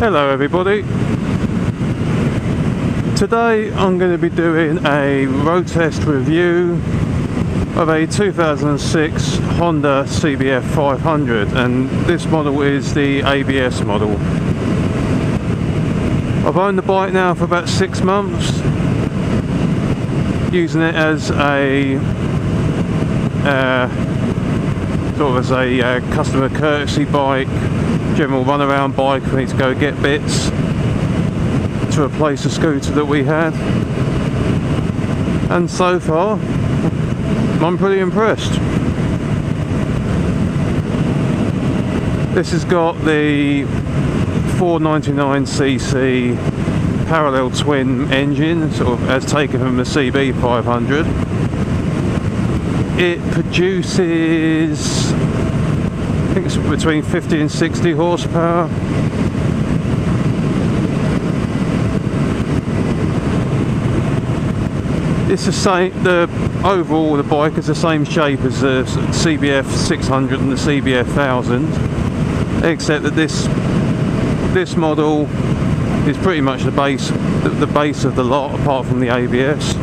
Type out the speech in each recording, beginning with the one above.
Hello everybody. Today I'm going to be doing a road test review of a 2006 Honda CBF 500, and this model is the ABS model. I've owned the bike now for about 6 months, using it as a customer courtesy bike, general runaround bike for me to go get bits to replace the scooter that we had, and so far I'm pretty impressed. This has got the 499cc parallel twin engine, sort of as taken from the CB 500. It produces, I think it's between 50 and 60 horsepower. It's the same, overall the bike is the same shape as the CBF 600 and the CBF 1000, except that this model is pretty much the base of the lot, apart from the ABS.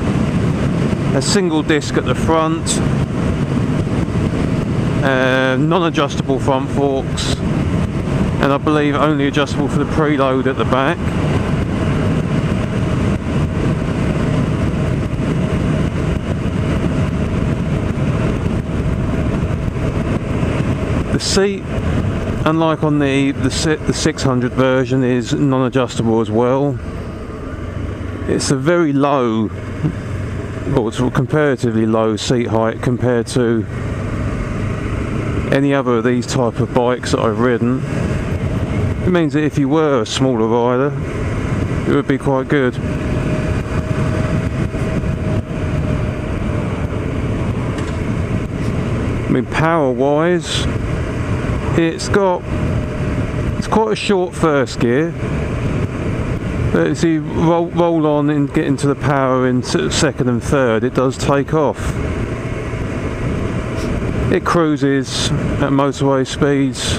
A single disc at the front, non-adjustable front forks, and I believe only adjustable for the preload at the back. The seat, unlike on the 600 version, is non-adjustable as well. It's a very low, or it's a comparatively low seat height compared to any other of these type of bikes that I've ridden. It means that if you were a smaller rider, it would be quite good. I mean, power wise, it's quite a short first gear, but as you roll on and get into the power in second and third, it does take off. It cruises at motorway speeds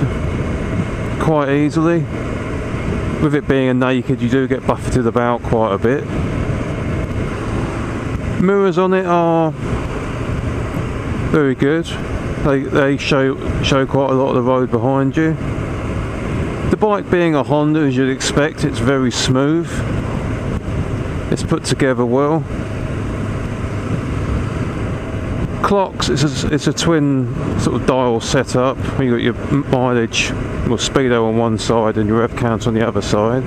quite easily. With it being a naked, you do get buffeted about quite a bit. Mirrors on it are very good. They show quite a lot of the road behind you. The bike being a Honda, as you'd expect, it's very smooth. It's put together well. Clocks, it's a twin sort of dial setup. You got your mileage, or speedo on one side and your rev count on the other side.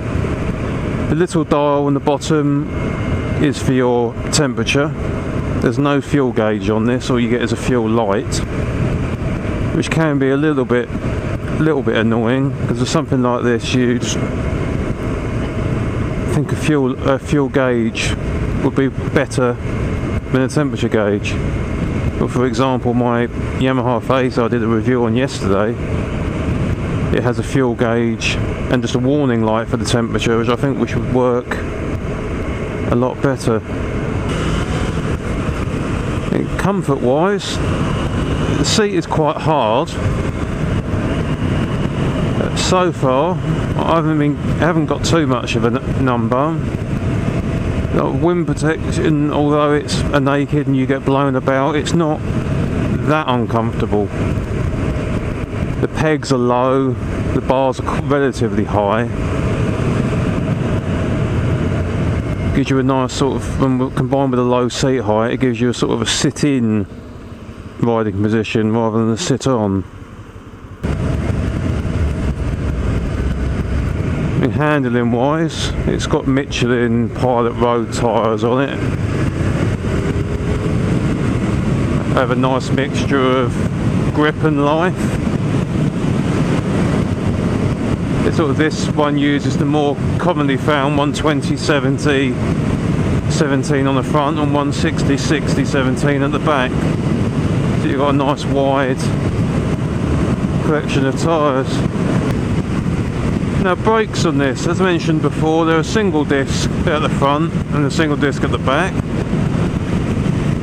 The little dial on the bottom is for your temperature. There's no fuel gauge on this. All you get is a fuel light, which can be a little bit annoying, because with something like this you'd think a fuel gauge would be better than a temperature gauge. But for example, my Yamaha Phaser I did a review on yesterday, it has a fuel gauge and just a warning light for the temperature, which I think would work a lot better. Comfort wise, the seat is quite hard. So far I haven't got too much of a number. Wind protection, although it's a naked and you get blown about, it's not that uncomfortable. The pegs are low, the bars are relatively high. Gives you a nice sort of, combined with a low seat height, it gives you a sort of a sit-in riding position rather than a sit-on. Handling wise, it's got Michelin Pilot road tyres on it. They have a nice mixture of grip and life. It's sort of, this one uses the more commonly found 120/70 17 on the front and 160/60 17 at the back. So you've got a nice wide collection of tyres. Now, brakes on this, as mentioned before, they're a single disc at the front and a single disc at the back.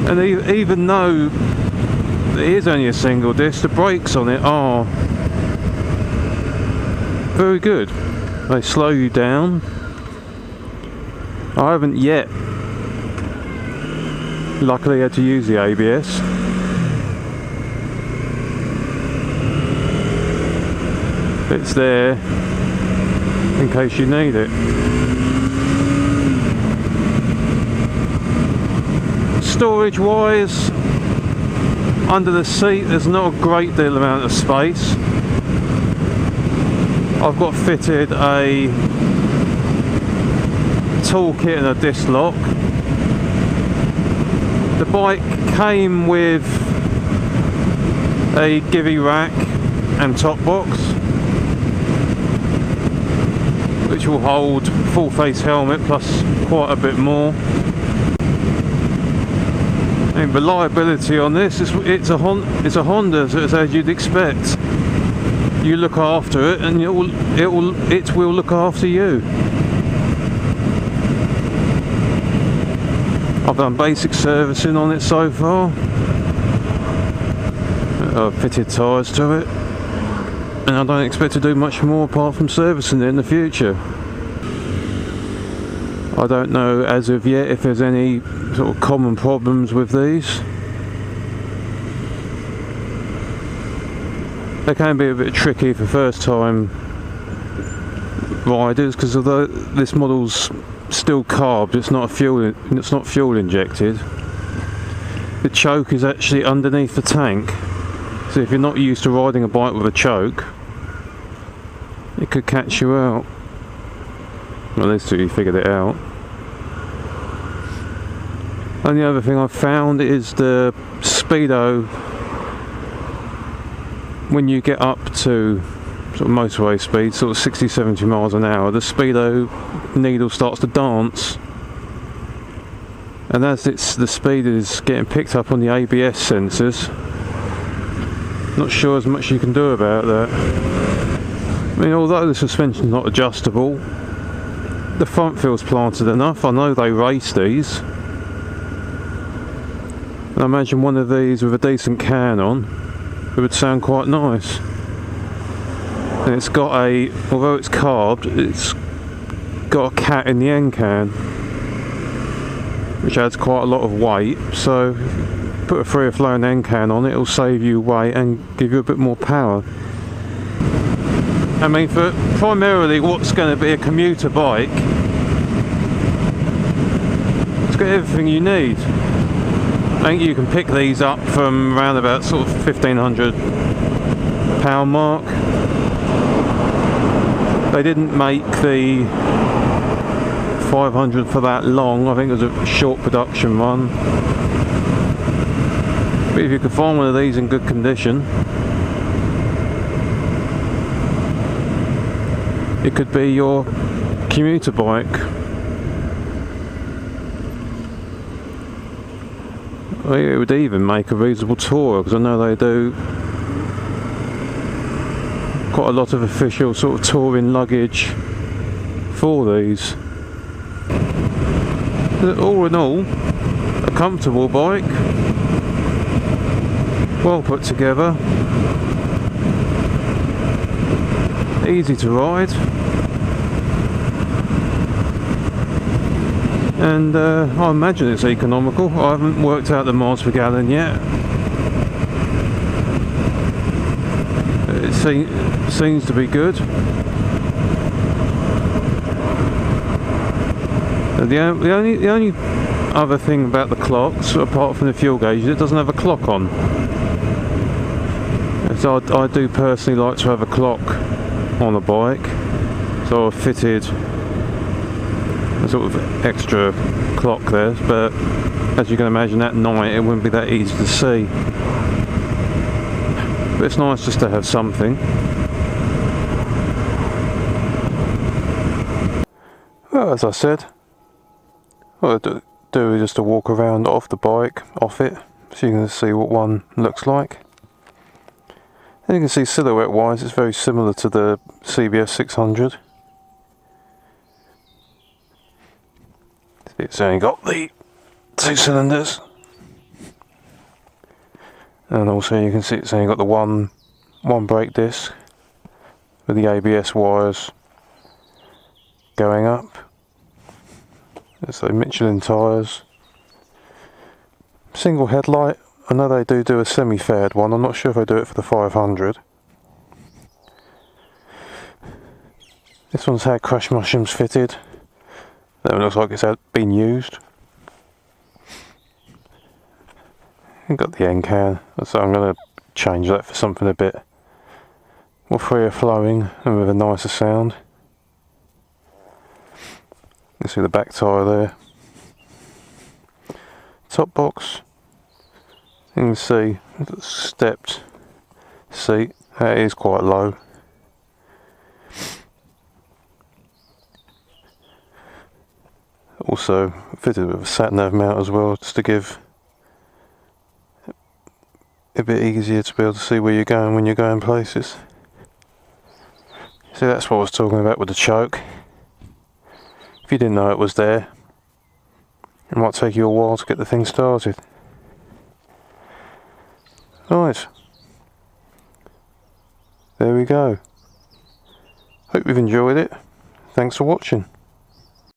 And even though it is only a single disc, the brakes on it are very good. They slow you down. I haven't yet luckily had to use the ABS. It's there in case you need it. Storage wise, under the seat there's not a great deal amount of space. I've got fitted a toolkit and a disc lock. The bike came with a givey rack and top box, which will hold full face helmet plus quite a bit more. And reliability on this is it's a Honda, so it's as you'd expect. You look after it, and it will look after you. I've done basic servicing on it so far. I've fitted tyres to it, and I don't expect to do much more apart from servicing it in the future. I don't know as of yet if there's any sort of common problems with these. They can be a bit tricky for first time riders, because although this model's still carbed, it's not fuel injected. The choke is actually underneath the tank, so if you're not used to riding a bike with a choke, it could catch you out. Well, at least you figured it out. And the other thing I've found is the speedo, when you get up to sort of motorway speed, sort of 60-70 miles an hour, the speedo needle starts to dance, and as the speed is getting picked up on the ABS sensors, not sure as much you can do about that. I mean, although the suspension's not adjustable, the front feels planted enough. I know they race these. I imagine one of these with a decent can on, it would sound quite nice. And it's got although it's carbed, it's got a cat in the end can, which adds quite a lot of weight, so if you put a free flowing end can on it, it'll save you weight and give you a bit more power. I mean, for primarily what's going to be a commuter bike, it's got everything you need. I think you can pick these up from around about sort of £1,500 mark. They didn't make the 500 for that long. I think it was a short production run. But if you could find one of these in good condition, it could be your commuter bike. It would even make a reasonable tour, because I know they do quite a lot of official sort of touring luggage for these. All in all, a comfortable bike, well put together, easy to ride, and I imagine it's economical. I haven't worked out the miles per gallon yet. It seems to be good. The only other thing about the clocks, apart from the fuel gauge, is it doesn't have a clock on. So I do personally like to have a clock on a bike, so I've fitted a sort of extra clock there, but as you can imagine at night it wouldn't be that easy to see. But it's nice just to have something. Well, as I said, what I do is just to walk around off the bike, off it, so you can see what one looks like. And you can see silhouette wise it's very similar to the CBF 600. It's only got the 2 cylinders, and also you can see it's only got the one brake disc with the ABS wires going up. It's the Michelin tyres. Single headlight. I know they do a semi-faired one. I'm not sure if they do it for the 500. This one's had crash mushrooms fitted. That one looks like it's been used. I've got the end can, so I'm going to change that for something a bit more freer flowing and with a nicer sound. You can see the back tyre there. Top box. You can see the stepped seat. That is quite low. Also fitted with a sat nav mount as well, just to give a bit easier to be able to see where you're going when you're going places. See, that's what I was talking about with the choke. If you didn't know it was there, it might take you a while to get the thing started. Right, there we go. Hope you've enjoyed it. Thanks for watching.